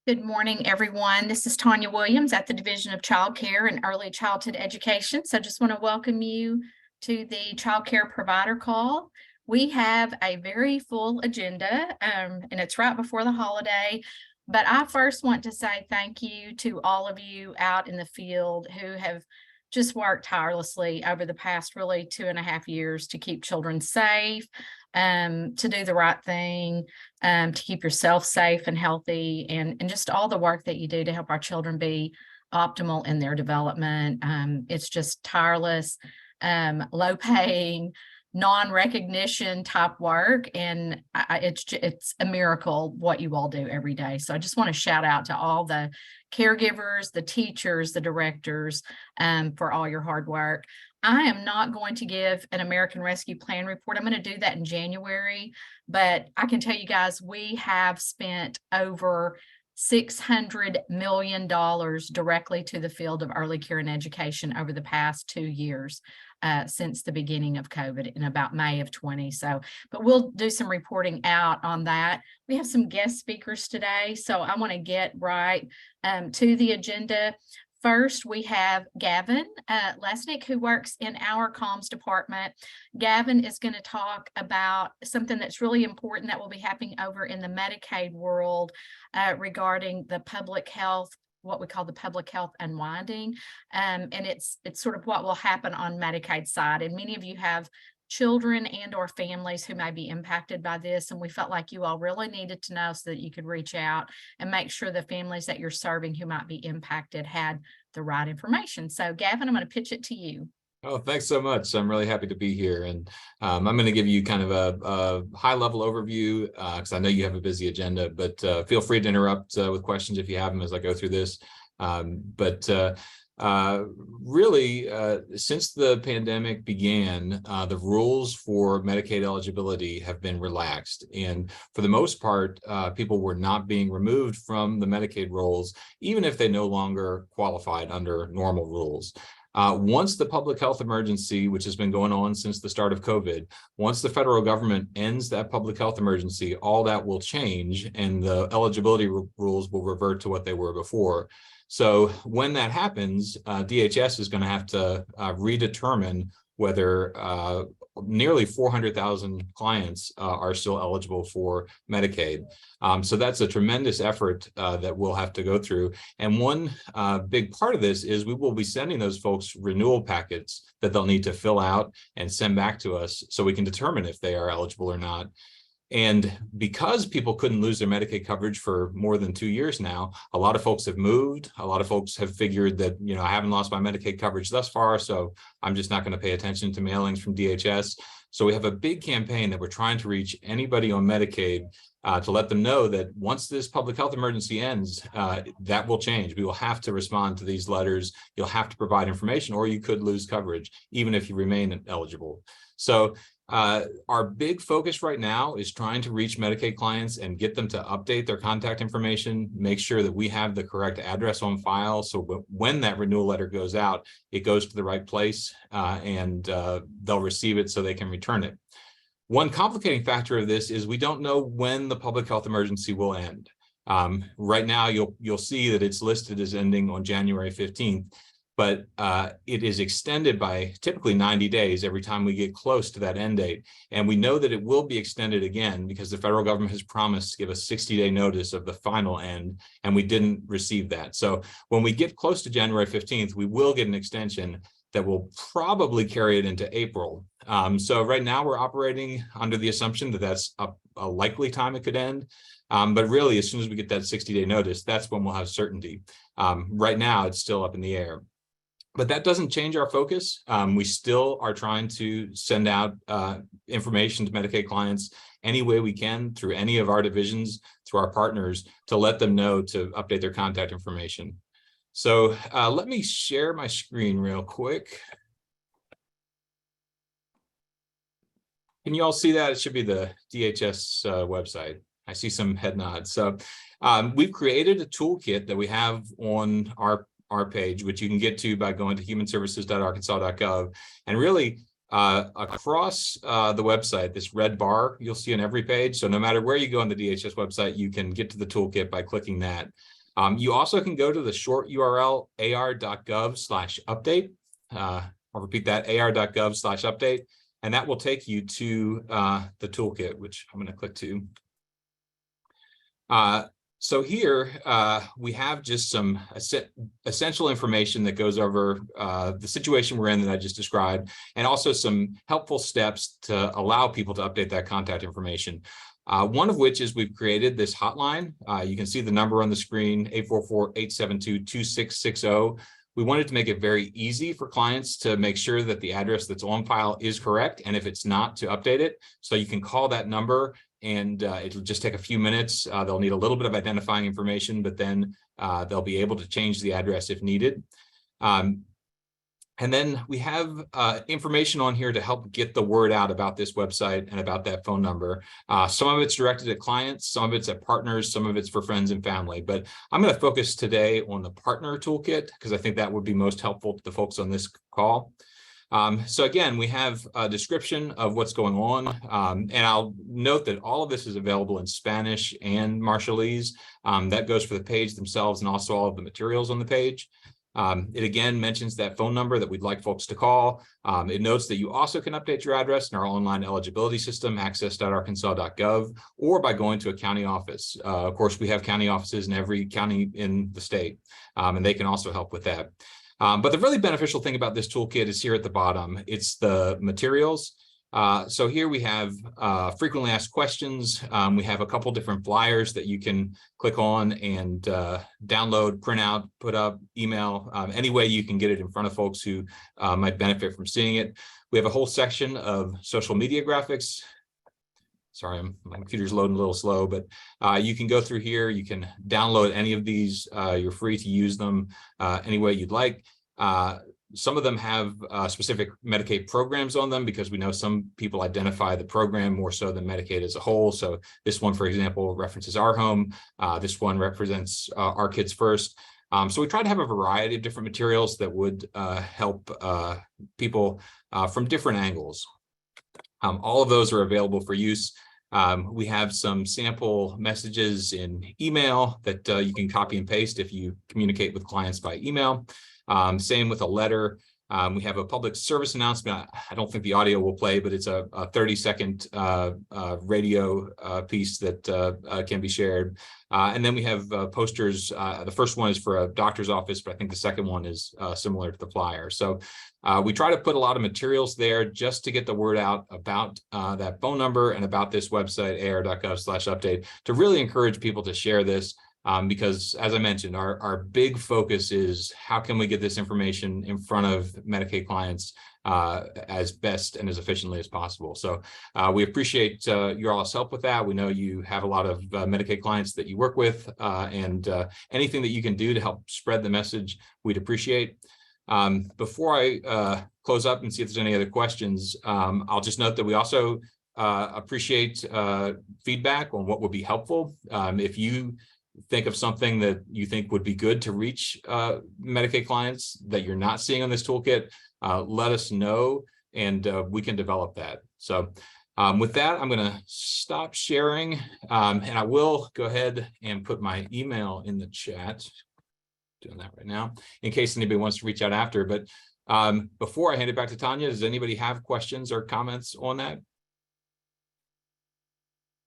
Good morning, everyone. This is Tanya Williams at the Division of Child Care and Early Childhood Education. So I just want to welcome you to the Child Care Provider Call. We have a very full agenda, and it's right before the holiday. But I first want to say thank you to all of you out in the field who have just worked tirelessly over the past really 2.5 years to keep children safe, to do the right thing, to keep yourself safe and healthy, and just all the work that you do to help our children be optimal in their development. It's just tireless, low paying, non-recognition type work, and it's a miracle what you all do every day. So I just want to shout out to all the caregivers, the teachers, the directors, for all your hard work. I am not going to give an American Rescue Plan report. I'm going to do that in January, but I can tell you guys, we have spent over $600 million directly to the field of early care and education over the past 2 years, since the beginning of COVID in about May of 20. So, but we'll do some reporting out on that. We have some guest speakers today, so I want to get right to the agenda. First, we have Gavin Lesnick, who works in our comms department. Gavin is going to talk about something that's really important that will be happening over in the Medicaid world, regarding the public health, what we call the public health unwinding. And it's sort of what will happen on Medicaid side. And many of you have children and or families who may be impacted by this, and we felt like you all really needed to know so that you could reach out and make sure the families that you're serving who might be impacted had the right information. So Gavin, I'm going to pitch it to you. Oh, thanks so much. I'm really happy to be here. And I'm going to give you kind of a high-level overview because I know you have a busy agenda, but feel free to interrupt with questions if you have them as I go through this. Really, since the pandemic began, the rules for Medicaid eligibility have been relaxed. And for the most part, people were not being removed from the Medicaid rolls, even if they no longer qualified under normal rules. Once the public health emergency, which has been going on since the start of COVID, once the federal government ends that public health emergency, all that will change and the eligibility rules will revert to what they were before. So when that happens, DHS is going to have to redetermine whether nearly 400,000 clients are still eligible for Medicaid. So that's a tremendous effort that we'll have to go through. And one big part of this is we will be sending those folks renewal packets that they'll need to fill out and send back to us so we can determine if they are eligible or not. And because people couldn't lose their Medicaid coverage for more than 2 years now, a lot of folks have moved. A lot of folks have figured that, I haven't lost my Medicaid coverage thus far, so I'm just not going to pay attention to mailings from DHS. So we have a big campaign that we're trying to reach anybody on Medicaid to let them know that once this public health emergency ends, that will change. We will have to respond to these letters. You'll have to provide information, or you could lose coverage, even if you remain eligible. So our big focus right now is trying to reach Medicaid clients and get them to update their contact information, make sure that we have the correct address on file. So when that renewal letter goes out, it goes to the right place and they'll receive it so they can return it. One complicating factor of this is we don't know when the public health emergency will end. Right now, you'll see that it's listed as ending on January 15th. But it is extended by typically 90 days every time we get close to that end date. And we know that it will be extended again because the federal government has promised to give a 60-day notice of the final end, and we didn't receive that. So when we get close to January 15th, we will get an extension that will probably carry it into April. So right now we're operating under the assumption that that's a likely time it could end. But really, as soon as we get that 60-day notice, that's when we'll have certainty. Right now, it's still up in the air. But that doesn't change our focus. We still are trying to send out information to Medicaid clients any way we can through any of our divisions, through our partners, to let them know to update their contact information. So let me share my screen real quick. Can you all see that? It should be the DHS website. I see some head nods. So we've created a toolkit that we have on our page, which you can get to by going to humanservices.arkansas.gov. And really, across the website, this red bar you'll see on every page. So no matter where you go on the DHS website, you can get to the toolkit by clicking that. You also can go to the short URL ar.gov/update. I'll repeat that, ar.gov/update, and that will take you to the toolkit, which I'm going to click to. So here we have just some essential information that goes over the situation we're in that I just described, and also some helpful steps to allow people to update that contact information. One of which is we've created this hotline. You can see the number on the screen, 844-872-2660. We wanted to make it very easy for clients to make sure that the address that's on file is correct, and if it's not, to update it. So you can call that number, and it'll just take a few minutes. They'll need a little bit of identifying information, but then they'll be able to change the address if needed. And then we have information on here to help get the word out about this website and about that phone number. Some of it's directed at clients, some of it's at partners, some of it's for friends and family. But I'm going to focus today on the partner toolkit because I think that would be most helpful to the folks on this call. So again, we have a description of what's going on, and I'll note that all of this is available in Spanish and Marshallese. That goes for the page themselves and also all of the materials on the page. It again mentions that phone number that we'd like folks to call. It notes that you also can update your address in our online eligibility system, access.arkansas.gov, or by going to a county office. Of course, we have county offices in every county in the state, and they can also help with that. But the really beneficial thing about this toolkit is here at the bottom. It's the materials. So here we have frequently asked questions. We have a couple different flyers that you can click on and download, print out, put up, email, any way you can get it in front of folks who might benefit from seeing it. We have a whole section of social media graphics. Sorry, my computer's loading a little slow, but you can go through here. You can download any of these. You're free to use them any way you'd like. Some of them have specific Medicaid programs on them because we know some people identify the program more so than Medicaid as a whole. So this one, for example, references Our Home. This one represents Our Kids First. So we try to have a variety of different materials that would help people from different angles. All of those are available for use. We have some sample messages in email that you can copy and paste if you communicate with clients by email. Same with a letter. We have a public service announcement. I don't think the audio will play, but it's a 30-second radio piece that can be shared. And then we have posters. The first one is for a doctor's office, but I think the second one is similar to the flyer. So we try to put a lot of materials there just to get the word out about that phone number and about this website, ar.gov/update, to really encourage people to share this. Because as I mentioned, our big focus is how can we get this information in front of Medicaid clients as best and as efficiently as possible. So we appreciate your all's help with that. We know you have a lot of Medicaid clients that you work with, and anything that you can do to help spread the message, we'd appreciate. Before I close up and see if there's any other questions, I'll just note that we also appreciate feedback on what would be helpful. If you think of something that you think would be good to reach Medicaid clients that you're not seeing on this toolkit, let us know, and we can develop that. So with that, I'm going to stop sharing, and I will go ahead and put my email in the chat. Doing that right now, in case anybody wants to reach out after. But before I hand it back to Tanya, does anybody have questions or comments on that?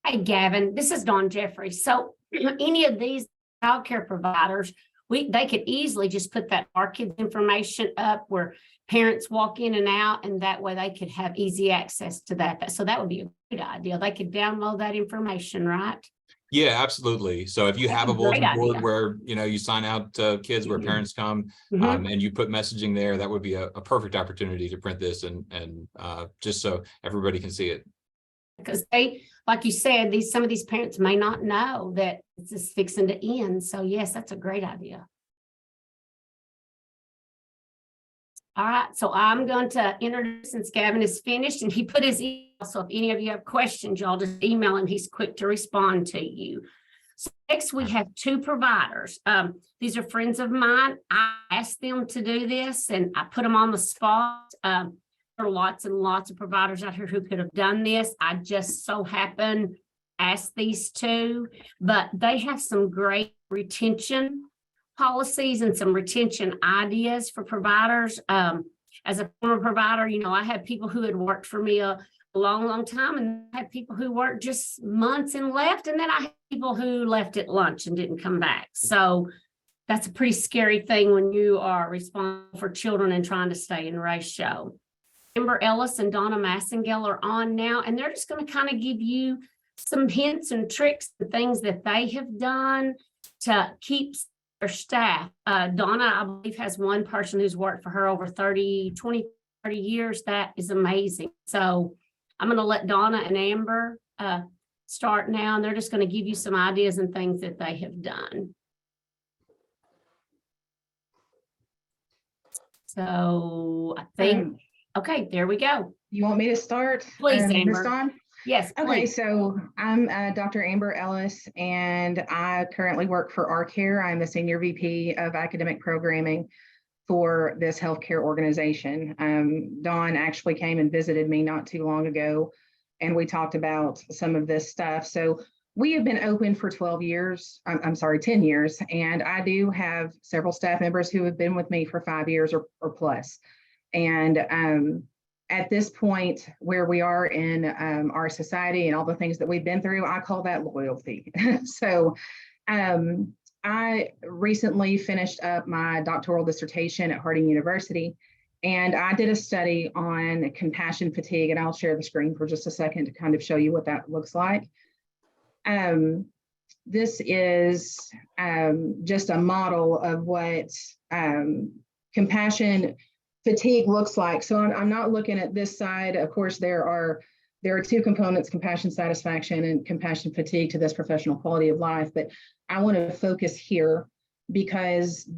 Hey, Gavin, this is Dawn Jeffrey. So any of these childcare providers, they could easily just put that Our Kids information up where parents walk in and out, and that way they could have easy access to that. So that would be a good idea. They could download that information, right? Yeah, absolutely. So if you have a bulletin board where you sign out kids where parents come, and you put messaging there, that would be a perfect opportunity to print this and just so everybody can see it. Because they, like you said, some of these parents may not know that this is fixing to end. So yes, that's a great idea. All right, so I'm going to introduce, since Gavin is finished and he put his email. So if any of you have questions, y'all just email him. He's quick to respond to you. So next, we have two providers. These are friends of mine. I asked them to do this and I put them on the spot. There are lots and lots of providers out here who could have done this. I just so happened asked these two, but they have some great retention policies and some retention ideas for providers. As a former provider, you know, I had people who had worked for me a long, long time, and I had people who worked just months and left, and then I had people who left at lunch and didn't come back. So that's a pretty scary thing when you are responsible for children and trying to stay in ratio. Amber Ellis and Donna Massengale are on now, and they're just going to kind of give you some hints and tricks and things that they have done to keep their staff. Donna, I believe, has one person who's worked for her over 30 years. That is amazing. So I'm going to let Donna and Amber start now, and they're just going to give you some ideas and things that they have done. So I think, okay, there we go. You want me to start? Please, Ms. Amber. Dawn? Yes, Okay, please. so I'm Dr. Amber Ellis, and I currently work for R-CARE. I'm the Senior VP of Academic Programming for this healthcare organization. Dawn actually came and visited me not too long ago, and we talked about some of this stuff. So we have been open for 12 years, I'm sorry, 10 years, and I do have several staff members who have been with me for 5 years or plus. And at this point where we are in our society and all the things that we've been through, I call that loyalty. So I recently finished up my doctoral dissertation at Harding University, and I did a study on compassion fatigue, and I'll share the screen for just a second to kind of show you what that looks like. This is just a model of what compassion fatigue looks like. So I'm not looking at this side. Of course, there are two components, compassion satisfaction and compassion fatigue, to this professional quality of life. But I want to focus here because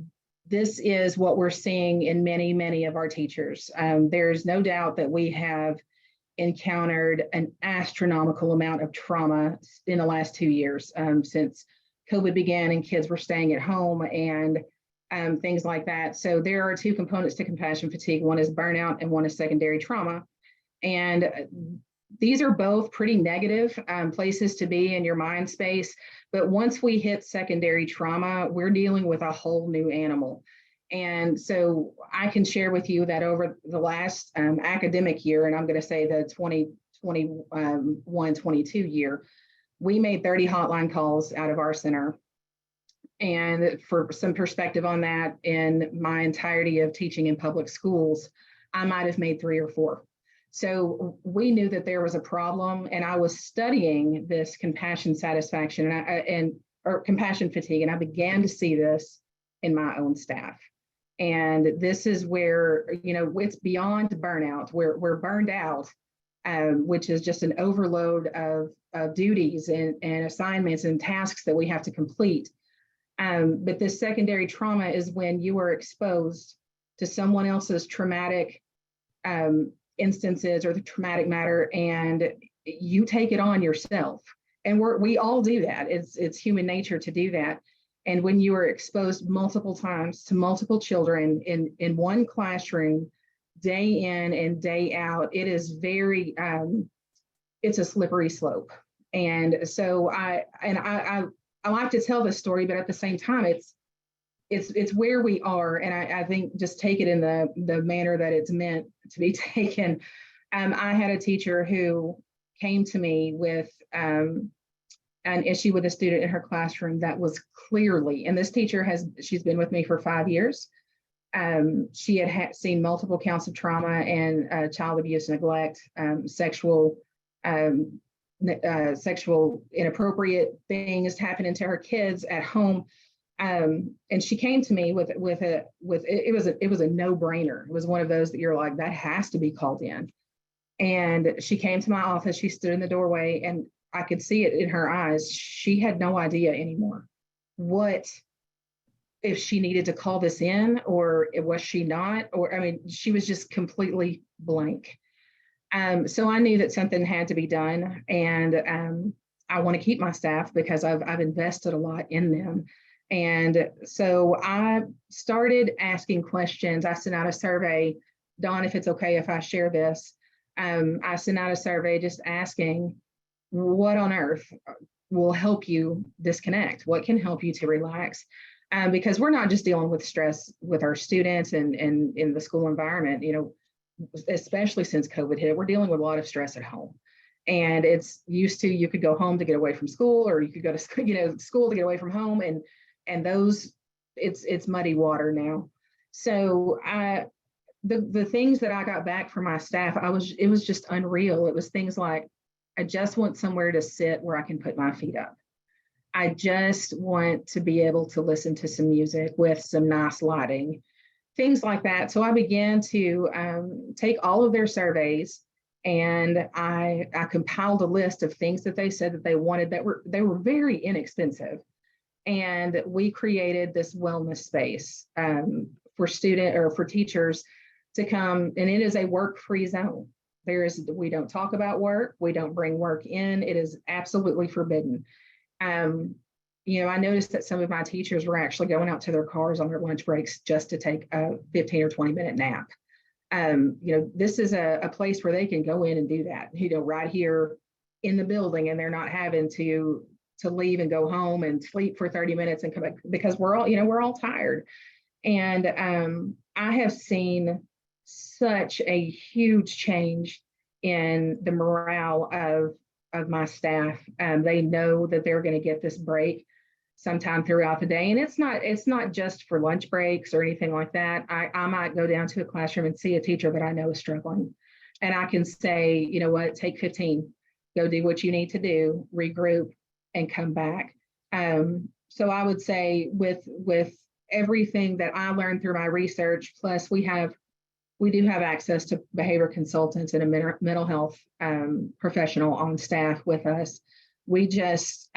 this is what we're seeing in many, many of our teachers. There's no doubt that we have encountered an astronomical amount of trauma in the last 2 years since COVID began and kids were staying at home and things like that. So there are two components to compassion fatigue. One is burnout and one is secondary trauma. And these are both pretty negative places to be in your mind space. But once we hit secondary trauma, we're dealing with a whole new animal. And so I can share with you that over the last academic year, and I'm going to say the 2021-22 year, we made 30 hotline calls out of our center. And for some perspective on that, in my entirety of teaching in public schools, I might have made 3 or 4. So we knew that there was a problem, and I was studying this compassion satisfaction or compassion fatigue, and I began to see this in my own staff. And this is where, you know, it's beyond burnout. We're burned out, which is just an overload of duties and assignments and tasks that we have to complete. But this secondary trauma is when you are exposed to someone else's traumatic instances or the traumatic matter, and you take it on yourself. And we all do that. It's human nature to do that. And when you are exposed multiple times to multiple children in one classroom, day in and day out, it is very, it's a slippery slope. And so I like to tell this story, but at the same time, it's where we are. And I think just take it in the manner that it's meant to be taken. I had a teacher who came to me with an issue with a student in her classroom that was clearly, and this teacher she's been with me for 5 years. She had seen multiple counts of trauma and child abuse, neglect, sexual inappropriate things happening to her kids at home. And she came to me with it was a no-brainer. It was one of those that you're like, that has to be called in. And she came to my office, she stood in the doorway, and I could see it in her eyes. She had no idea anymore what, if she needed to call this in, or was she not, or, I mean, she was just completely blank. So I knew that something had to be done, and I want to keep my staff because I've invested a lot in them. And so I started asking questions. I sent out a survey. Dawn, if it's okay if I share this, I sent out a survey just asking, what on earth will help you disconnect, what can help you to relax. Because we're not just dealing with stress with our students and in the school environment, especially since COVID hit, we're dealing with a lot of stress at home. And it's used to, you could go home to get away from school, or you could go to school to get away from home, and those, it's muddy water now. So the things that I got back from my staff, it was just unreal. It was things like, I just want somewhere to sit where I can put my feet up. I just want to be able to listen to some music with some nice lighting, things like that. So I began to take all of their surveys, and I compiled a list of things that they said that they wanted they were very inexpensive. And we created this wellness space for teachers to come, and it is a work-free zone. We don't talk about work. We don't bring work in. It is absolutely forbidden. I noticed that some of my teachers were actually going out to their cars on their lunch breaks just to take a 15 or 20-minute nap. This is a place where they can go in and do that, right here in the building, and they're not having to leave and go home and sleep for 30 minutes and come back, because we're all tired. And I have seen such a huge change in the morale of my staff. They know that they're going to get this break sometime throughout the day. And it's not just for lunch breaks or anything like that. I might go down to a classroom and see a teacher that I know is struggling. And I can say, you know what, take 15, go do what you need to do, regroup, and come back. So I would say with everything that I learned through my research, plus we do have access to behavior consultants and a mental health professional on staff with us. We just,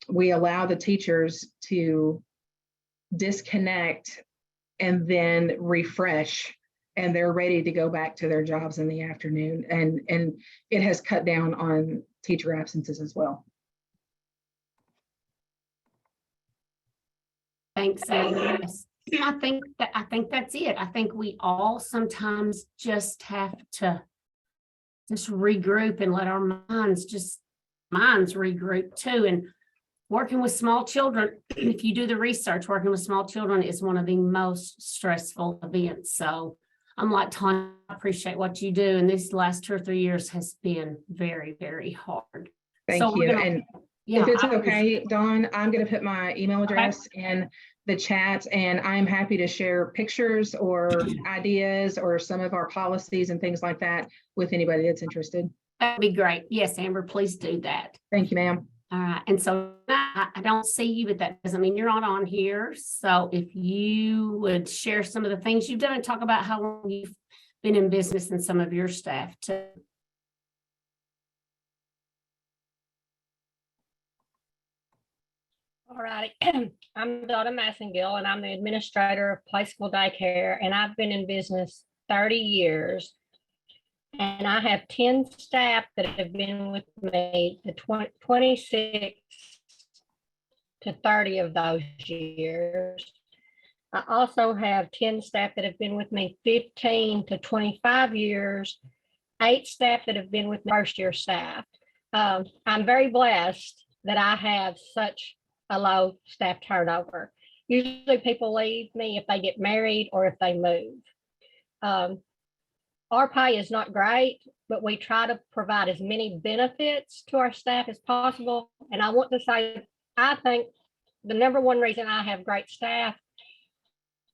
we allow the teachers to disconnect and then refresh, and they're ready to go back to their jobs in the afternoon. And it has cut down on teacher absences as well. Thanks, Amy. Yes. I think that's it. I think we all sometimes just have to just regroup and let our minds regroup too. And working with small children, if you do the research, working with small children is one of the most stressful events. So I'm like, Tanya, I appreciate what you do. And these last 2 or 3 years has been very, very hard. Thank you. And if it's okay, Dawn, I'm going to put my email address in the chat, and I'm happy to share pictures or ideas or some of our policies and things like that with anybody that's interested. That'd be great. Yes, Amber, please do that. Thank you, ma'am. All right. And so I don't see you, but that doesn't mean you're not on here. So if you would share some of the things you've done and talk about how long you've been in business and some of your staff too. All righty. I'm Donna Massengill, and I'm the administrator of Play School Daycare, and I've been in business 30 years. And I have 10 staff that have been with me the 26 to 30 of those years. I also have 10 staff that have been with me 15 to 25 years, 8 staff that have been with me first year staff. I'm very blessed that I have such a low staff turnover. Usually people leave me if they get married or if they move. Our pay is not great, but we try to provide as many benefits to our staff as possible. And I want to say, I think the number one reason I have great staff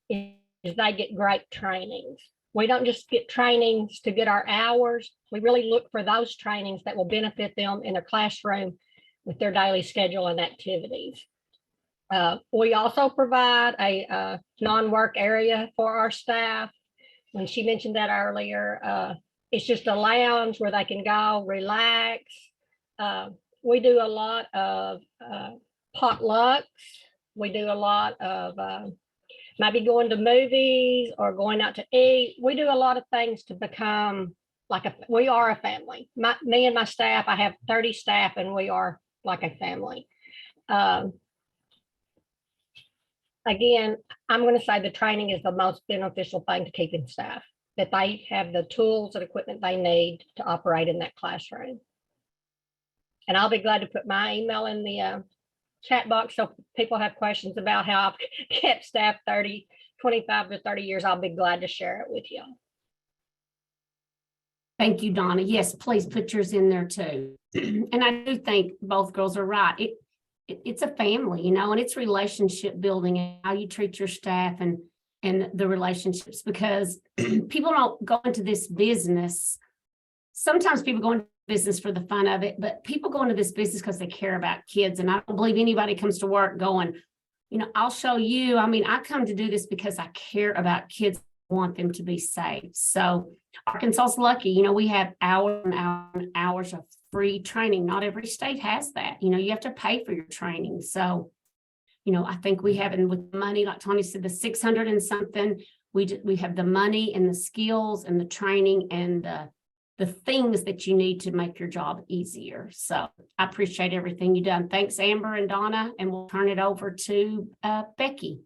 is they get great trainings. We don't just get trainings to get our hours. We really look for those trainings that will benefit them in their classroom with their daily schedule and activities. We also provide a non-work area for our staff. When she mentioned that earlier, it's just a lounge where they can go relax. We do a lot of potlucks. We do a lot of maybe going to movies or going out to eat. We do a lot of things to become we are a family. Me and my staff, I have 30 staff, and we are like a family. Again, I'm going to say the training is the most beneficial thing to keeping staff, that they have the tools and equipment they need to operate in that classroom. And I'll be glad to put my email in the chat box. So people have questions about how I've kept staff 25 to 30 years. I'll be glad to share it with you. Thank you, Donna. Yes, please put yours in there too. And I do think both girls are right. It's a family, you know, and it's relationship building and how you treat your staff and the relationships, because people don't go into this business. Sometimes people go into business for the fun of it, but people go into this business because they care about kids. And I don't believe anybody comes to work going, you know, I'll show you. I mean, I come to do this because I care about kids, want them to be safe. So Arkansas's lucky, you know, we have hours and hours and hours of free training. Not every state has that. You know, you have to pay for your training. So, you know, I think we have, and with money, like Tony said, the 600 and something, we have the money and the skills and the training and the things that you need to make your job easier. So I appreciate everything you've done. Thanks, Amber and Donna, and we'll turn it over to Becky.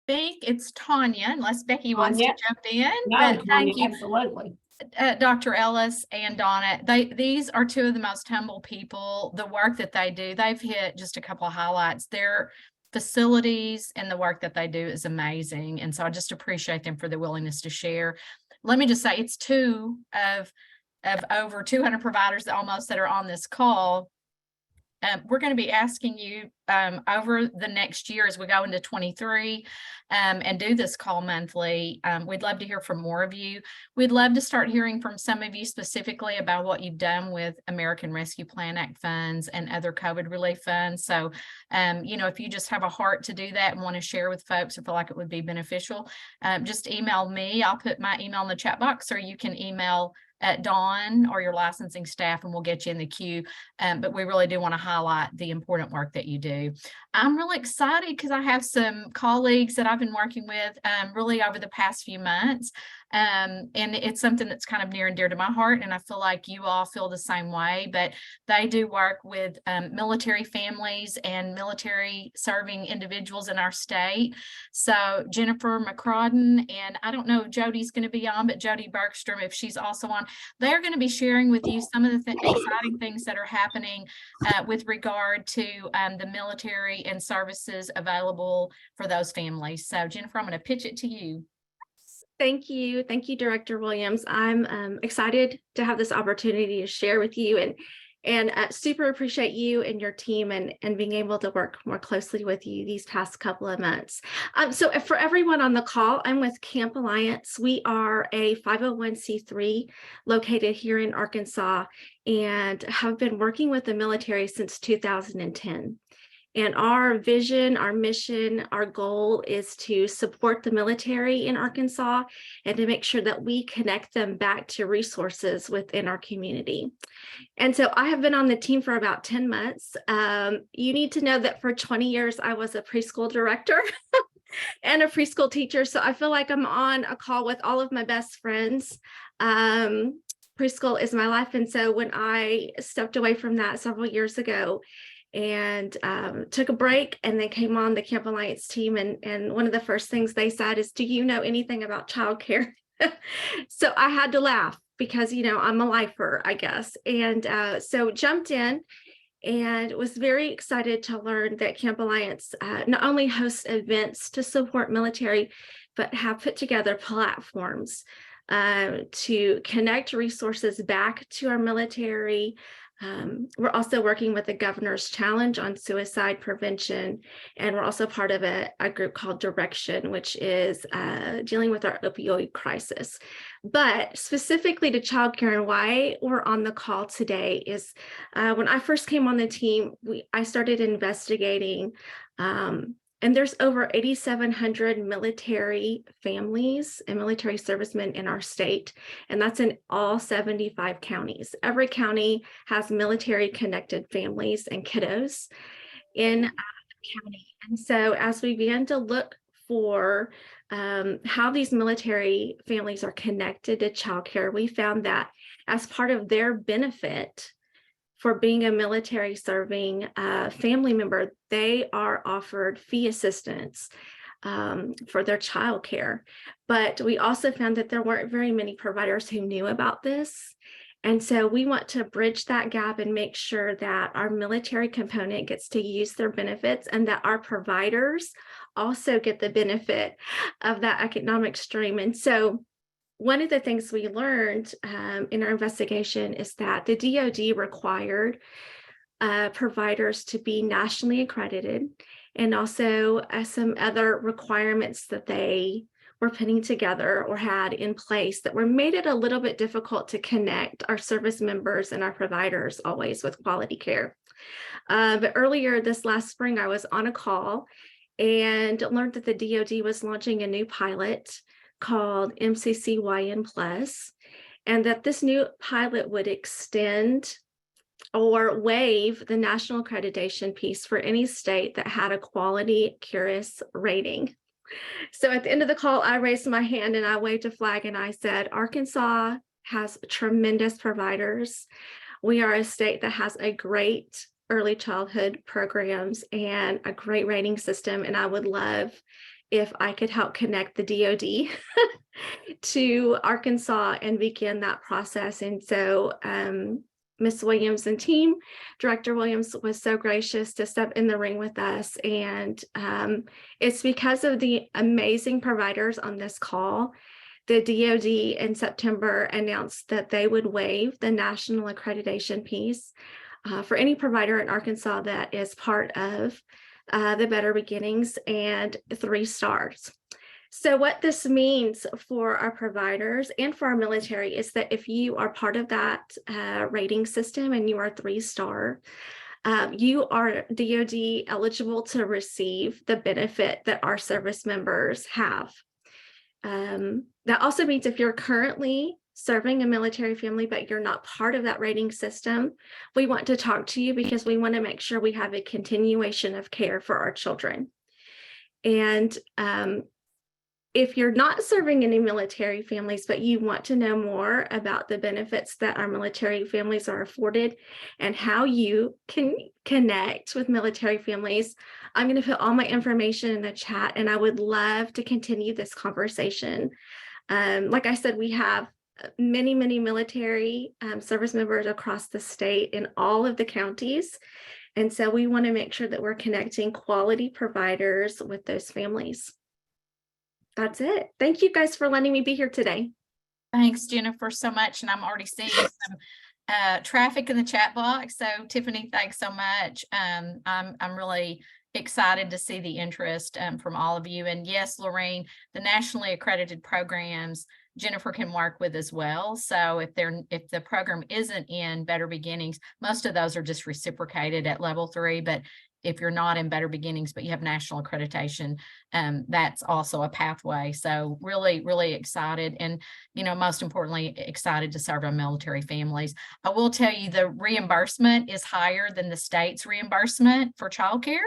Think it's Tanya, unless Becky wants to Tanya? jump in. No, But thank Tanya, you, absolutely. Dr. Ellis and Donna. These are two of the most humble people. The work that they do, they've hit just a couple of highlights. Their facilities and the work that they do is amazing. And so I just appreciate them for the willingness to share. Let me just say it's two of over 200 providers almost that are on this call. We're going to be asking you over the next year as we go into 23 and do this call monthly. We'd love to hear from more of you. We'd love to start hearing from some of you specifically about what you've done with American Rescue Plan Act funds and other COVID relief funds. So, you know, if you just have a heart to do that and want to share with folks or feel like it would be beneficial, just email me. I'll put my email in the chat box, or you can email at Dawn or your licensing staff and we'll get you in the queue. But we really do want to highlight the important work that you do. I'm really excited because I have some colleagues that I've been working with really over the past few months. And it's something that's kind of near and dear to my heart. And I feel like you all feel the same way, but they do work with military families and military serving individuals in our state. So Jennifer McCrodden, and I don't know if Jody's going to be on, but Jody Bergstrom, if she's also on, they're going to be sharing with you some of the exciting things that are happening with regard to the military and services available for those families. So Jennifer, I'm going to pitch it to you. Thank you. Thank you, Director Williams. I'm excited to have this opportunity to share with you and super appreciate you and your team and being able to work more closely with you these past couple of months. So for everyone on the call, I'm with Camp Alliance. We are a 501c3 located here in Arkansas and have been working with the military since 2010. And our vision, our mission, our goal is to support the military in Arkansas and to make sure that we connect them back to resources within our community. And so I have been on the team for about 10 months. You need to know that for 20 years, I was a preschool director and a preschool teacher. So I feel like I'm on a call with all of my best friends. Preschool is my life. And so when I stepped away from that several years ago, and took a break and then came on the Camp Alliance team. And one of the first things they said is, do you know anything about childcare? So I had to laugh because, you know, I'm a lifer, I guess. And so jumped in and was very excited to learn that Camp Alliance not only hosts events to support military, but have put together platforms to connect resources back to our military. We're also working with the Governor's Challenge on suicide prevention, and we're also part of a group called Direction, which is dealing with our opioid crisis. But specifically to childcare and why we're on the call today is when I first came on the team, I started investigating and there's over 8,700 military families and military servicemen in our state, and that's in all 75 counties. Every county has military connected families and kiddos in the county. And so as we began to look for how these military families are connected to childcare, we found that as part of their benefit for being a military serving family member, they are offered fee assistance for their childcare. But we also found that there weren't very many providers who knew about this. And so we want to bridge that gap and make sure that our military component gets to use their benefits and that our providers also get the benefit of that economic stream. And so one of the things we learned in our investigation is that the DoD required providers to be nationally accredited, and also some other requirements that they were putting together or had in place that were made it a little bit difficult to connect our service members and our providers always with quality care. But earlier this last spring, I was on a call and learned that the DoD was launching a new pilot called MCCYN Plus, and that this new pilot would extend or waive the national accreditation piece for any state that had a quality QRIS rating. So at the end of the call, I raised my hand and I waved a flag and I said, Arkansas has tremendous providers. We are a state that has a great early childhood programs and a great rating system. And I would love if I could help connect the DoD to Arkansas and begin that process. And so Ms. Williams and team, Director Williams was so gracious to step in the ring with us. And it's because of the amazing providers on this call, the DoD in September announced that they would waive the national accreditation piece for any provider in Arkansas that is part of the Better Beginnings and 3 stars. So what this means for our providers and for our military is that if you are part of that rating system and you are 3-star, you are DoD eligible to receive the benefit that our service members have. That also means if you're currently serving a military family, but you're not part of that rating system, we want to talk to you because we want to make sure we have a continuation of care for our children. And if you're not serving any military families, but you want to know more about the benefits that our military families are afforded and how you can connect with military families, I'm going to put all my information in the chat and I would love to continue this conversation. Like I said, we have many military service members across the state in all of the counties. And so we want to make sure that we're connecting quality providers with those families. That's it. Thank you guys for letting me be here today. Thanks, Jennifer, so much. And I'm already seeing some traffic in the chat box. So Tiffany, thanks so much. I'm really excited to see the interest from all of you. And yes, Lorraine, the nationally accredited programs Jennifer can work with as well. So if the program isn't in Better Beginnings, most of those are just reciprocated at level 3. But if you're not in Better Beginnings, but you have national accreditation, that's also a pathway. So really excited. And, most importantly, excited to serve our military families. I will tell you the reimbursement is higher than the state's reimbursement for childcare.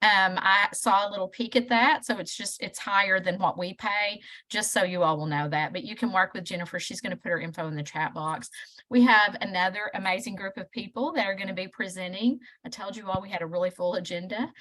I saw a little peek at that. So it's higher than what we pay, just so you all will know that. But you can work with Jennifer. She's going to put her info in the chat box. We have another amazing group of people that are going to be presenting. I told you all we had a really full agenda.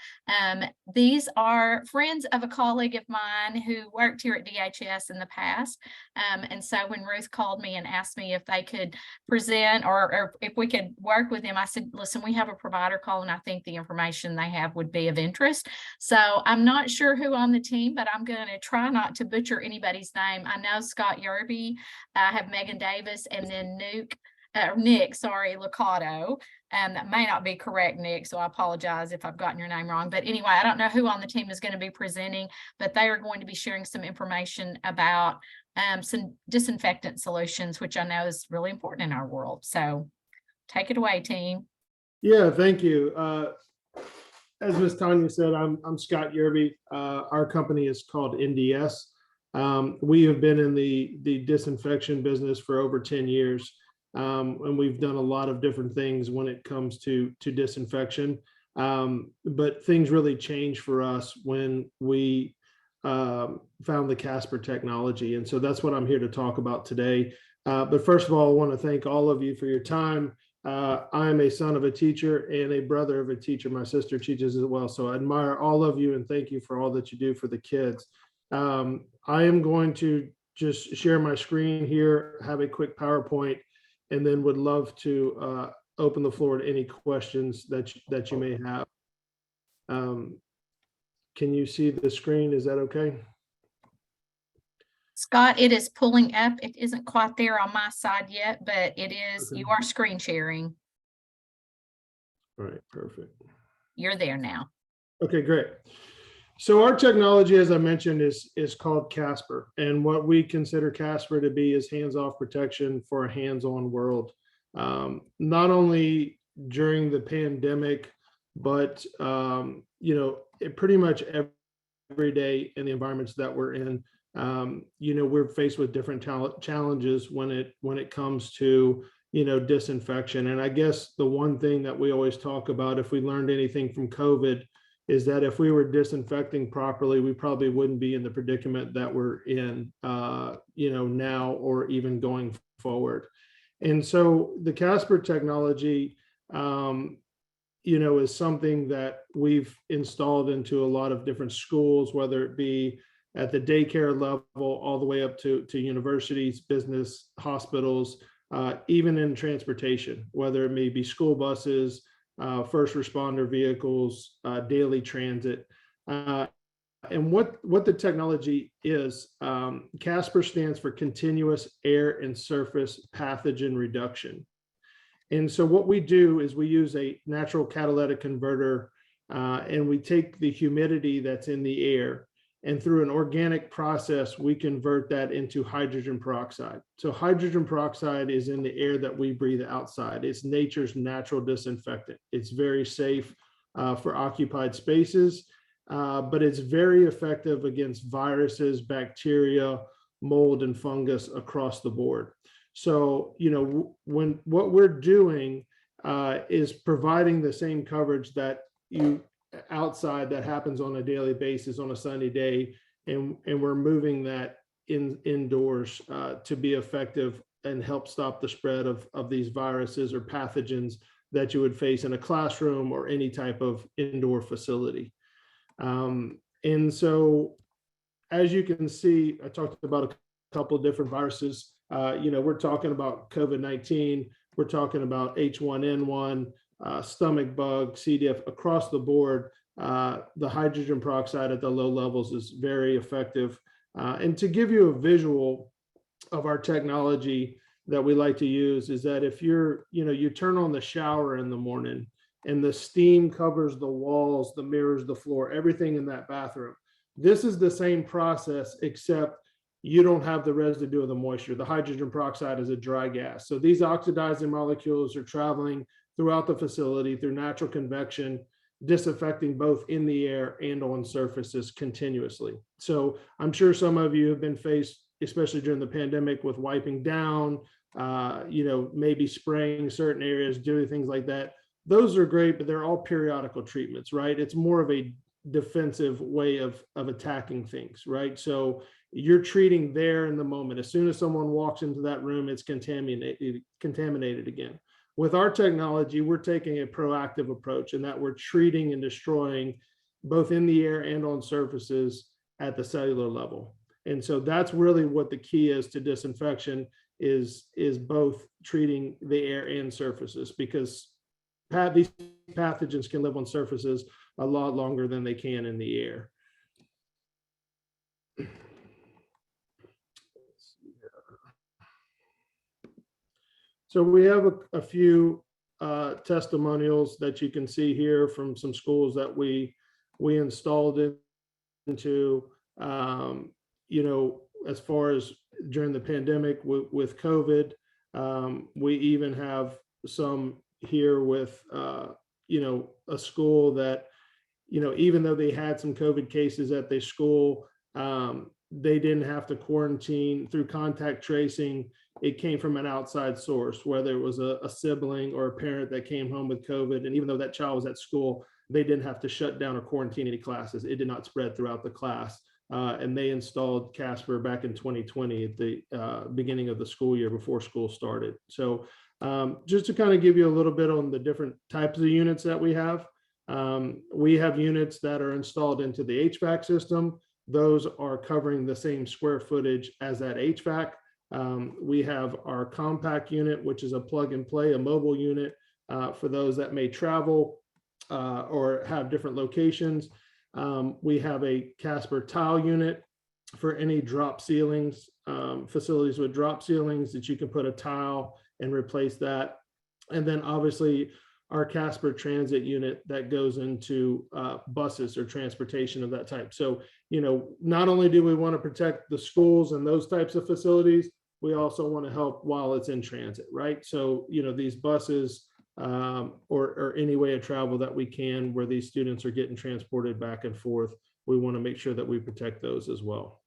These are friends of a colleague of mine who worked here at DHS in the past. And so when Ruth called me and asked me if they could present or if we could work with them, I said, listen, we have a provider call and I think the information they have would be of interest. So I'm not sure who on the team, but I'm going to try not to butcher anybody's name. I know Scott Yerby, I have Megan Davis, and then Nick Licaudo. That may not be correct, Nick, so I apologize if I've gotten your name wrong. But anyway, I don't know who on the team is going to be presenting, but they are going to be sharing some information about some disinfectant solutions, which I know is really important in our world. So take it away, team. Yeah, thank you. As Ms. Tanya said, I'm Scott Yerby. Our company is called NDS. We have been in the disinfection business for over 10 years. And we've done a lot of different things when it comes to disinfection. But things really changed for us when we found the Casper technology. And so that's what I'm here to talk about today. But first of all, I want to thank all of you for your time. I am a son of a teacher and a brother of a teacher. My sister teaches as well. So I admire all of you and thank you for all that you do for the kids. I am going to just share my screen here, have a quick PowerPoint. and then would love to open the floor to any questions that you may have. Can you see the screen? Is that okay? Scott, it is pulling up. It isn't quite there on my side yet, but it is, Okay. you are screen sharing. All right, perfect. You're there now. Okay, great. So our technology, as I mentioned, is called Casper. And what we consider Casper to be is hands-off protection for a hands-on world. Not only during the pandemic, but pretty much every day in the environments that we're in, we're faced with different challenges when it comes to disinfection. And I guess the one thing that we always talk about, if we learned anything from COVID, is that if we were disinfecting properly, we probably wouldn't be in the predicament that we're in, now or even going forward. And so the Casper technology, is something that we've installed into a lot of different schools, whether it be at the daycare level, all the way up to universities, business, hospitals, even in transportation, whether it may be school buses, first responder vehicles, daily transit. And what the technology is, Casper stands for Continuous Air and Surface Pathogen Reduction. And so what we do is we use a natural catalytic converter, and we take the humidity that's in the air, and through an organic process, we convert that into hydrogen peroxide. So hydrogen peroxide is in the air that we breathe outside. It's nature's natural disinfectant. It's very safe for occupied spaces, but it's very effective against viruses, bacteria, mold, and fungus across the board. So, when what we're doing is providing the same coverage that you outside that happens on a daily basis on a sunny day, and we're moving that indoors to be effective and help stop the spread of these viruses or pathogens that you would face in a classroom or any type of indoor facility. And so, as you can see, I talked about a couple of different viruses. We're talking about COVID-19, we're talking about H1N1, stomach bug, C. diff, across the board. The hydrogen peroxide at the low levels is very effective. And to give you a visual of our technology that we like to use is that if you turn on the shower in the morning and the steam covers the walls, the mirrors, the floor, everything in that bathroom. This is the same process, except you don't have the residue of the moisture. The hydrogen peroxide is a dry gas. So these oxidizing molecules are traveling throughout the facility through natural convection, disinfecting both in the air and on surfaces continuously. So I'm sure some of you have been faced, especially during the pandemic, with wiping down, maybe spraying certain areas, doing things like that. Those are great, but they're all periodical treatments, right? It's more of a defensive way of attacking things, right? So you're treating there in the moment. As soon as someone walks into that room, it's contaminated again. With our technology, we're taking a proactive approach in that we're treating and destroying both in the air and on surfaces at the cellular level. And so that's really what the key is to disinfection is both treating the air and surfaces, because these pathogens can live on surfaces a lot longer than they can in the air. So we have a few testimonials that you can see here from some schools that we installed into, as far as during the pandemic with COVID. We even have some here with, a school that, even though they had some COVID cases at their school, they didn't have to quarantine through contact tracing. It came from an outside source, whether it was a sibling or a parent that came home with COVID. And even though that child was at school, they didn't have to shut down or quarantine any classes. It did not spread throughout the class. And they installed Casper back in 2020 at the beginning of the school year before school started. So just to kind of give you a little bit on the different types of units that we have units that are installed into the HVAC system. Those are covering the same square footage as that HVAC. We have our compact unit, which is a plug and play, a mobile unit for those that may travel or have different locations. We have a Casper tile unit for any drop ceilings, facilities with drop ceilings that you can put a tile and replace that. And then obviously our Casper transit unit that goes into buses or transportation of that type. So, you know, not only do we want to protect the schools and those types of facilities, we also want to help while it's in transit, right? So, you know, these buses or any way of travel that we can where these students are getting transported back and forth, we want to make sure that we protect those as well.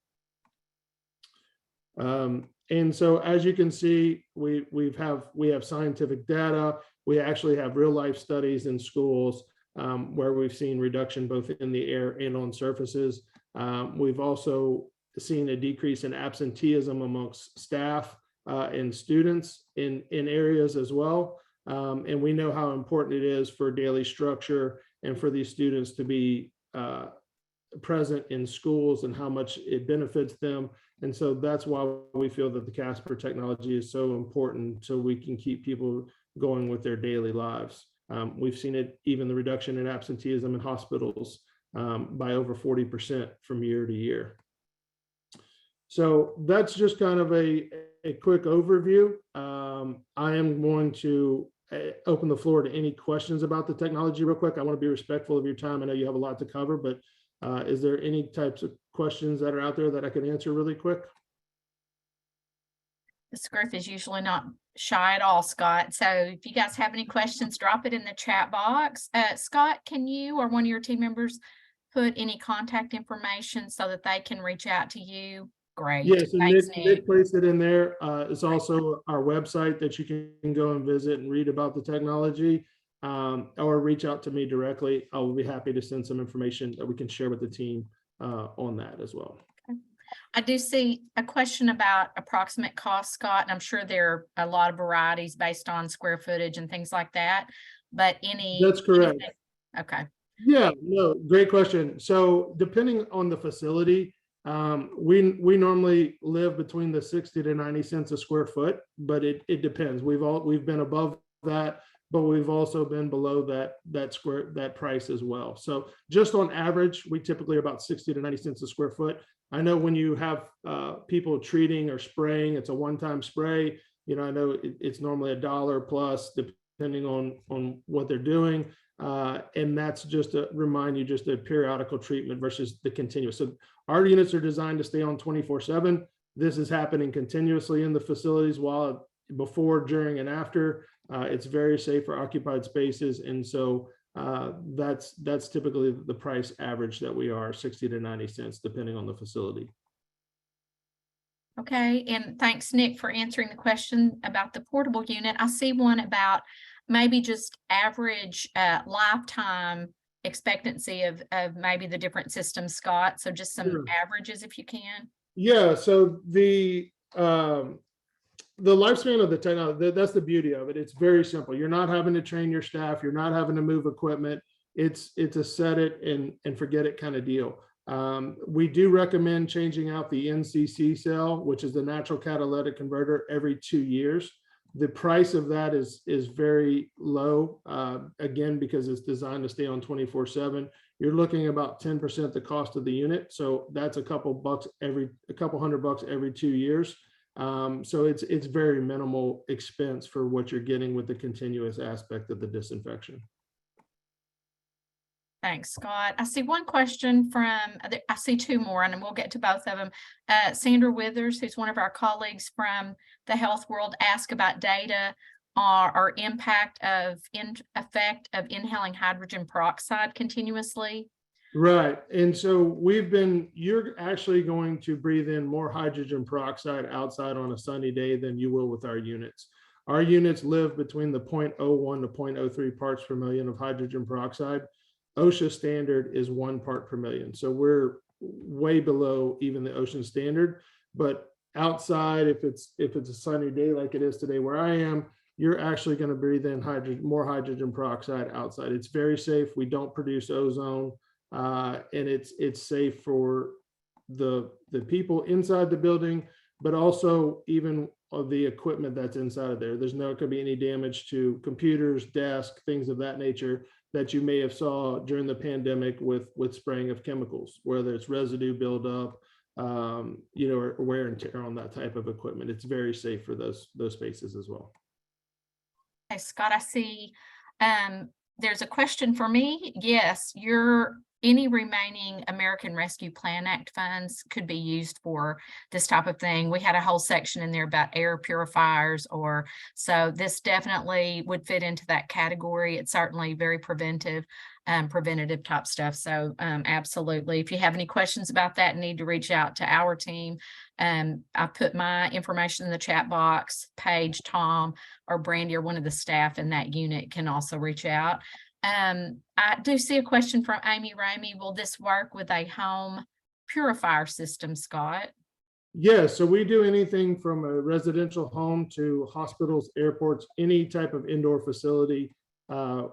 And so as you can see, we have scientific data. We actually have real life studies in schools where we've seen reduction both in the air and on surfaces. We've also seen a decrease in absenteeism amongst staff and students in areas as well. And we know how important it is for daily structure and for these students to be present in schools and how much it benefits them. And so that's why we feel that the Casper technology is so important, so we can keep people going with their daily lives. We've seen it, even the reduction in absenteeism in hospitals by over 40% from year to year. So that's just kind of a quick overview. I am going to open the floor to any questions about the technology real quick. I want to be respectful of your time. I know you have a lot to cover, but is there any types of questions that are out there that I can answer really quick? This group is usually not shy at all, Scott. So if you guys have any questions, drop it in the chat box. Scott, can you or one of your team members put any contact information so that they can reach out to you? Great. Yes, and Thanks, Nick placed it in there. It's also our website that you can go and visit and read about the technology, or reach out to me directly. I will be happy to send some information that we can share with the team on that as well. I do see a question about approximate cost, Scott, and I'm sure there are a lot of varieties based on square footage and things like that, but That's correct. anything- Okay. Yeah, no, great question. So depending on the facility, we normally live between the 60 to 90 cents a square foot, but it depends. We've been above that, but we've also been below that price as well. So just on average, we typically are about 60 to 90 cents a square foot. I know when you have people treating or spraying, it's a one-time spray. You know, I know it's normally $1 plus depending on what they're doing. And that's just to remind you, just a periodical treatment versus the continuous. So our units are designed to stay on 24/7. This is happening continuously in the facilities before, during, and after. It's very safe for occupied spaces. And so that's typically the price average that we are, 60 to 90 cents, depending on the facility. Okay, and thanks, Nick, for answering the question about the portable unit. I see one about maybe just average lifetime expectancy of maybe the different systems, Scott. So just some Sure. averages if you can. Yeah, so the lifespan of the technology, that's the beauty of it. It's very simple. You're not having to train your staff. You're not having to move equipment. It's a set it and forget it kind of deal. We do recommend changing out the NCC cell, which is the natural catalytic converter, every 2 years. The price of that is very low, again, because it's designed to stay on 24/7. You're looking about 10% the cost of the unit. So that's a couple $100 every 2 years. So it's very minimal expense for what you're getting with the continuous aspect of the disinfection. Thanks, Scott. I see one question I see two more, and we'll get to both of them. Sandra Withers, who's one of our colleagues from the health world, asked about data or effect of inhaling hydrogen peroxide continuously. Right. And so you're actually going to breathe in more hydrogen peroxide outside on a sunny day than you will with our units. Our units live between the 0.01 to 0.03 parts per million of hydrogen peroxide. OSHA standard is 1 part per million. So we're way below even the ocean standard. But outside, if it's a sunny day like it is today where I am, you're actually going to breathe in more hydrogen peroxide outside. It's very safe. We don't produce ozone, and it's safe for the people inside the building, but also even of the equipment that's inside of there. There's not going to be any damage to computers, desks, things of that nature that you may have saw during the pandemic with spraying of chemicals, whether it's residue buildup, or wear and tear on that type of equipment. It's very safe for those spaces as well. Hey, Scott, I see, there's a question for me. Yes, any remaining American Rescue Plan Act funds could be used for this type of thing. We had a whole section in there about air purifiers, so this definitely would fit into that category. It's certainly very preventative type stuff. So absolutely. If you have any questions about that and need to reach out to our team, I put my information in the chat box. Paige, Tom, or Brandy, or one of the staff in that unit can also reach out. I do see a question from Amy Ramey. Will this work with a home purifier system, Scott? Yeah, so we do anything from a residential home to hospitals, airports, any type of indoor facility.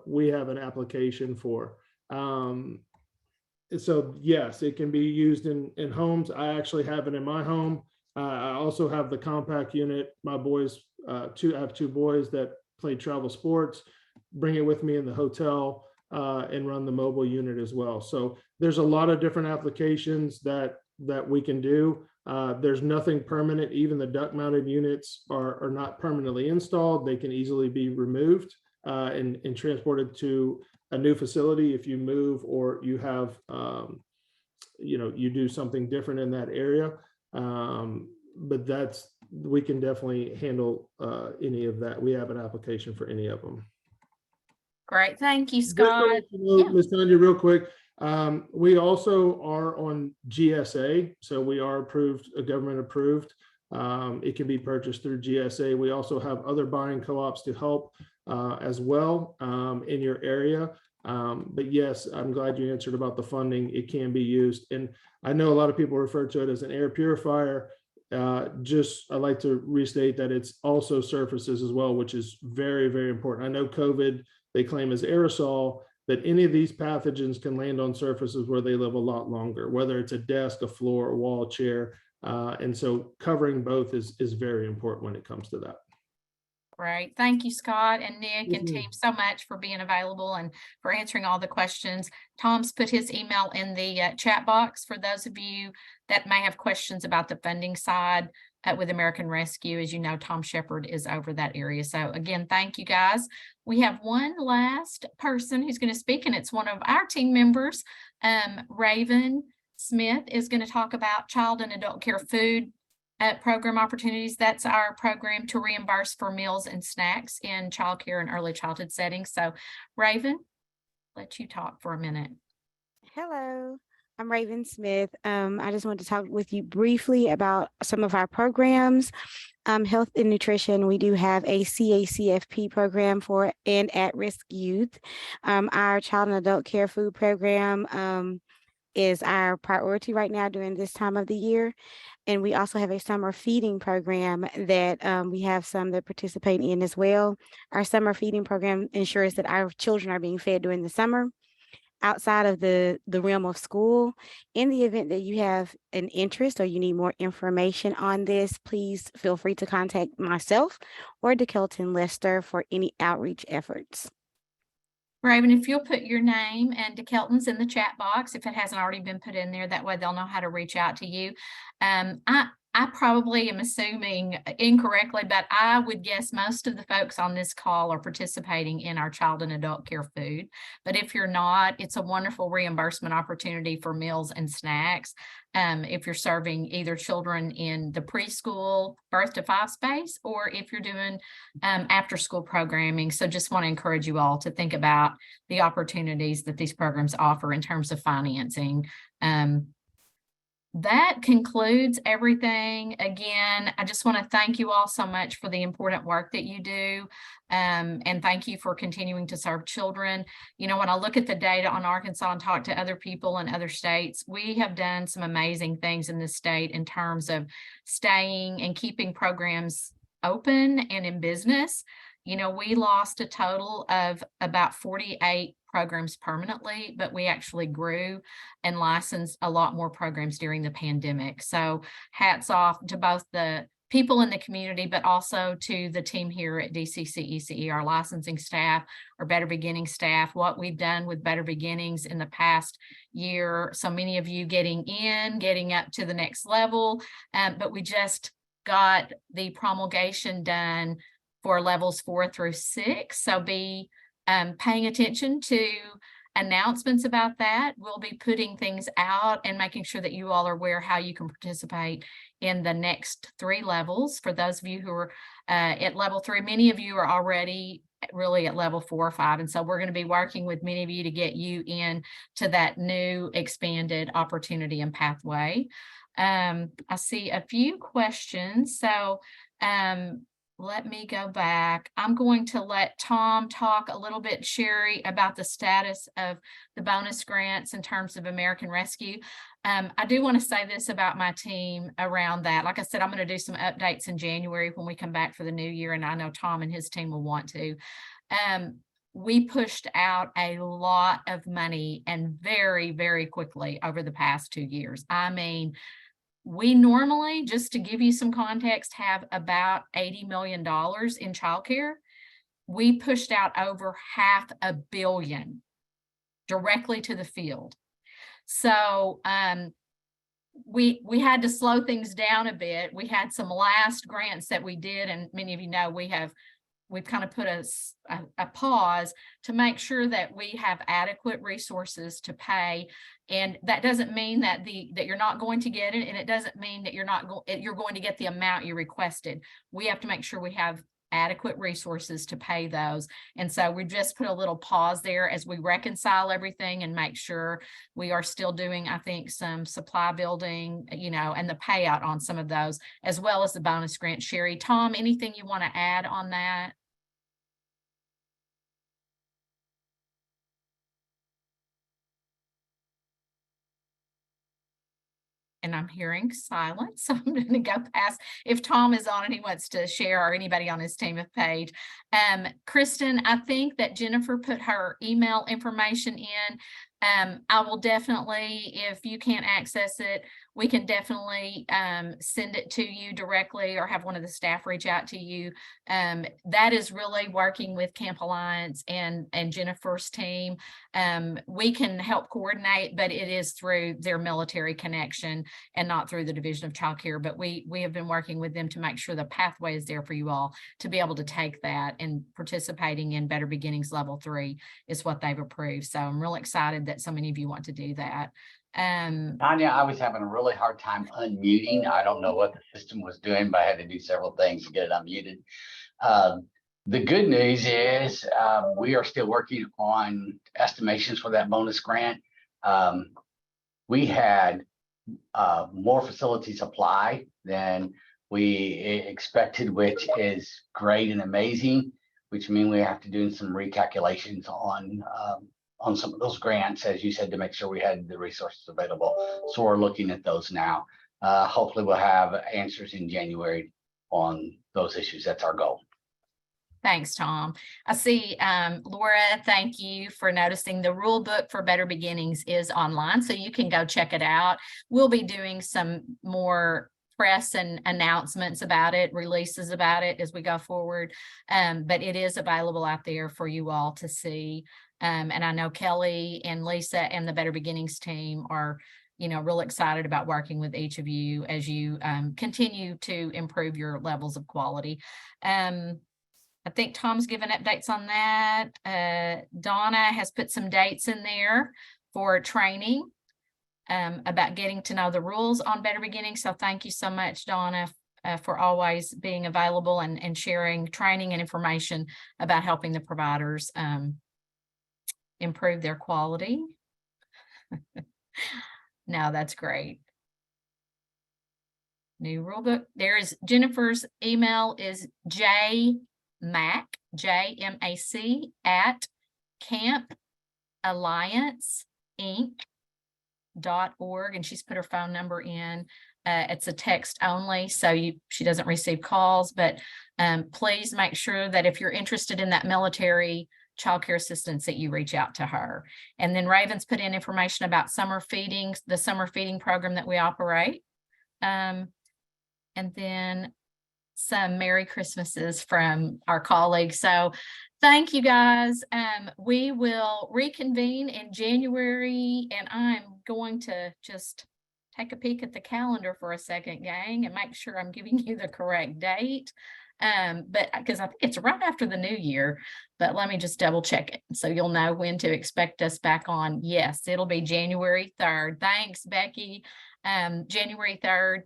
We have an application for. So yes, it can be used in homes. I actually have it in my home. I also have the compact unit. My boys, I have two boys that play travel sports, bring it with me in the hotel and run the mobile unit as well. So there's a lot of different applications that we can do. There's nothing permanent. Even the duct mounted units are not permanently installed. They can easily be removed and transported to a new facility if you move or you have, you do something different in that area. But we can definitely handle any of that. We have an application for any of them. Great. Thank you, Just to Scott. let you know, Ms. Tanya, real quick, we also are on GSA, so we are approved, government approved. It can be purchased through GSA. We also have other buying co-ops to help as well in your area. But yes, I'm glad you answered about the funding. It can be used. And I know a lot of people refer to it as an air purifier. I'd like to restate that it's also surfaces as well, which is very, very important. I know COVID, they claim as aerosol, that any of these pathogens can land on surfaces where they live a lot longer, whether it's a desk, a floor, a wall, chair. And so covering both is very important when it comes to that. Great. Thank you, Scott and Nick and Mhm. team so much for being available and for answering all the questions. Tom's put his email in the chat box for those of you that may have questions about the funding side with American Rescue. As you know, Tom Shepard is over that area. So again, thank you guys. We have one last person who's going to speak, and it's one of our team members. Raven Smith is going to talk about child and adult care food program opportunities. That's our program to reimburse for meals and snacks in childcare and early childhood settings. So Raven, let you talk for a minute. Hello, I'm Raven Smith. I just wanted to talk with you briefly about some of our programs. Health and nutrition, we do have a CACFP program for and at-risk youth. Our child and adult care food program is our priority right now during this time of the year. And we also have a summer feeding program that we have some that participate in as well. Our summer feeding program ensures that our children are being fed during the summer outside of the realm of school. In the event that you have an interest or you need more information on this, please feel free to contact myself or DeKelton Lester for any outreach efforts. Raven, if you'll put your name and DeKelton's in the chat box, if it hasn't already been put in there, that way they'll know how to reach out to you. I probably am assuming incorrectly, but I would guess most of the folks on this call are participating in our child and adult care food. But if you're not, it's a wonderful reimbursement opportunity for meals and snacks. If you're serving either children in the preschool birth to 5 space, or if you're doing after school programming. So just want to encourage you all to think about the opportunities that these programs offer in terms of financing. That concludes everything. Again, I just want to thank you all so much for the important work that you do. And thank you for continuing to serve children. You know, when I look at the data on Arkansas and talk to other people in other states, we have done some amazing things in this state in terms of staying and keeping programs open and in business. You know, we lost a total of about 48 programs permanently, but we actually grew and licensed a lot more programs during the pandemic. So hats off to both the people in the community, but also to the team here at DCCECE, our licensing staff, our Better Beginnings staff, what we've done with Better Beginnings in the past year. So many of you getting up to the next level, but we just got the promulgation done for levels 4 through 6. So be paying attention to announcements about that. We'll be putting things out and making sure that you all are aware how you can participate in the next 3 levels. For those of you who are at level 3, many of you are already really at level 4 or 5. And so we're going to be working with many of you to get you in to that new expanded opportunity and pathway. I see a few questions. So let me go back. I'm going to let Tom talk a little bit, Sherry, about the status of the bonus grants in terms of American Rescue. I do want to say this about my team around that. Like I said, I'm going to do some updates in January when we come back for the new year, and I know Tom and his team will want to. We pushed out a lot of money and very, very quickly over the past 2 years. I mean, we normally, just to give you some context, have about $80 million in childcare. We pushed out over $500 million directly to the field. So we had to slow things down a bit. We had some last grants that we did, and many of you know we've kind of put a pause to make sure that we have adequate resources to pay. And that doesn't mean that you're not going to get it, and it doesn't mean that you're going to get the amount you requested. We have to make sure we have adequate resources to pay those. And so we just put a little pause there as we reconcile everything and make sure we are still doing, I think, some supply building, and the payout on some of those, as well as the bonus grant. Sherry, Tom, anything you want to add on that? And I'm hearing silence, so I'm going to go past if Tom is on and he wants to share, or anybody on his team of Paige. Kristen, I think that Jennifer put her email information in. I will definitely, if you can't access it, we can definitely send it to you directly or have one of the staff reach out to you. That is really working with Camp Alliance and Jennifer's team. We can help coordinate, but it is through their military connection and not through the Division of Child Care. But we have been working with them to make sure the pathway is there for you all to be able to take that, and participating in Better Beginnings Level 3 is what they've approved. So I'm really excited that so many of you want to do that. Tanya, I was having a really hard time unmuting. I don't know what the system was doing, but I had to do several things to get it unmuted. The good news is we are still working on estimations for that bonus grant. We had more facilities apply than we expected, which is great and amazing, which means we have to do some recalculations on some of those grants, as you said, to make sure we had the resources available. So we're looking at those now. Hopefully we'll have answers in January on those issues. That's our goal. Thanks, Tom. I see, Laura, thank you for noticing the rule book for Better Beginnings is online, so you can go check it out. We'll be doing some more press and announcements about it, releases about it as we go forward. But it is available out there for you all to see. And I know Kelly and Lisa and the Better Beginnings team are, real excited about working with each of you as you continue to improve your levels of quality. I think Tom's given updates on that. Donna has put some dates in there for training about getting to know the rules on Better Beginnings. So thank you so much, Donna, for always being available and sharing training and information about helping the providers improve their quality. No, that's great. New rule book. There is Jennifer's email is JMAC at campallianceinc.org, and she's put her phone number in. It's a text only, so she doesn't receive calls, but please make sure that if you're interested in that military childcare assistants that you reach out to her. And then Raven's put in information about summer feedings, the summer feeding program that we operate. And then some Merry Christmases from our colleagues. So thank you guys. We will reconvene in January, and I'm going to just take a peek at the calendar for a second, gang, and make sure I'm giving you the correct date. But because I think it's right after the new year, but let me just double check it so you'll know when to expect us back on. Yes, it'll be January 3rd. Thanks, Becky. January 3rd.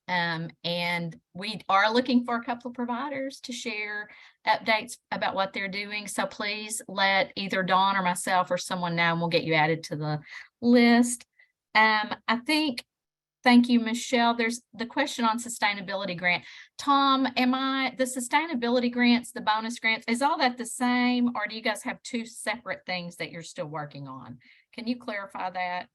And we are looking for a couple of providers to share updates about what they're doing. So please let either Dawn or myself or someone know, and we'll get you added to the list. Thank you, Michelle. There's the question on sustainability grant. Tom, the sustainability grants, the bonus grants, is all that the same, or do you guys have two separate things that you're still working on? Can you clarify that?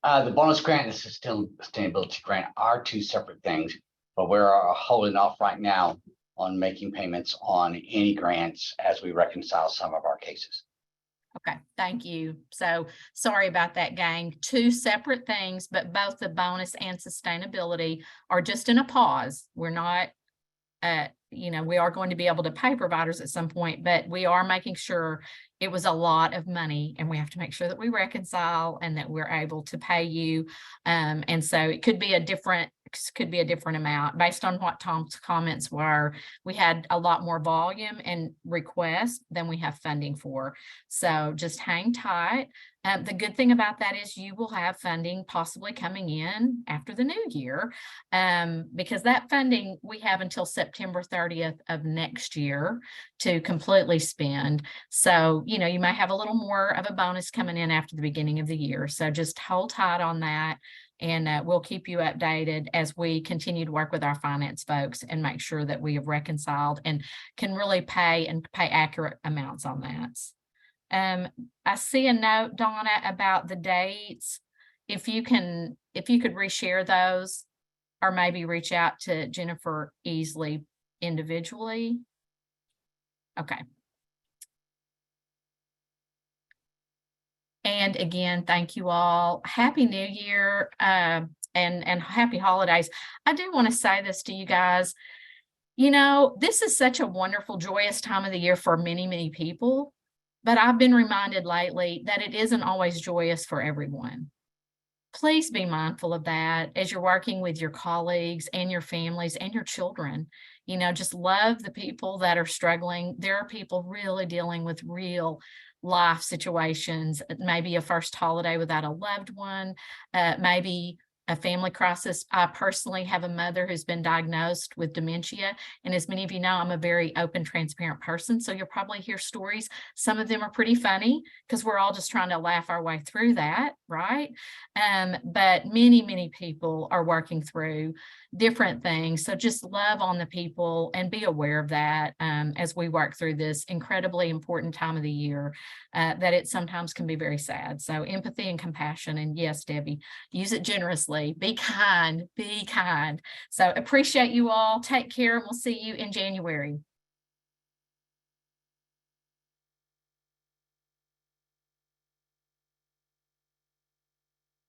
The bonus grant and the sustainability grant are two separate things, but we're holding off right now on making payments on any grants as we reconcile some of our cases. Okay, thank you. So sorry about that, gang. Two separate things, but both the bonus and sustainability are just in a pause. We're not, we are going to be able to pay providers at some point, but we are making sure. It was a lot of money, and we have to make sure that we reconcile and that we're able to pay you. And so it could be a different amount based on what Tom's comments were. We had a lot more volume and requests than we have funding for. So just hang tight. The good thing about that is you will have funding possibly coming in after the new year, because that funding we have until September 30th of next year to completely spend. So, you may have a little more of a bonus coming in after the beginning of the year. So just hold tight on that. And we'll keep you updated as we continue to work with our finance folks and make sure that we have reconciled and can really pay accurate amounts on that. I see a note, Donna, about the dates. If you could reshare those, or maybe reach out to Jennifer Easley individually. Okay. And again, thank you all. Happy New Year and happy holidays. I do want to say this to you guys. This is such a wonderful, joyous time of the year for many, many people. But I've been reminded lately that it isn't always joyous for everyone. Please be mindful of that as you're working with your colleagues and your families and your children. Just love the people that are struggling. There are people really dealing with real life situations, maybe a first holiday without a loved one, maybe a family crisis. I personally have a mother who's been diagnosed with dementia. And as many of you know, I'm a very open, transparent person. So you'll probably hear stories. Some of them are pretty funny because we're all just trying to laugh our way through that, right? But many, many people are working through different things. So just love on the people and be aware of that as we work through this incredibly important time of the year, that it sometimes can be very sad. So empathy and compassion. And yes, Debbie, use it generously. Be kind, be kind. So appreciate you all. Take care, and we'll see you in January.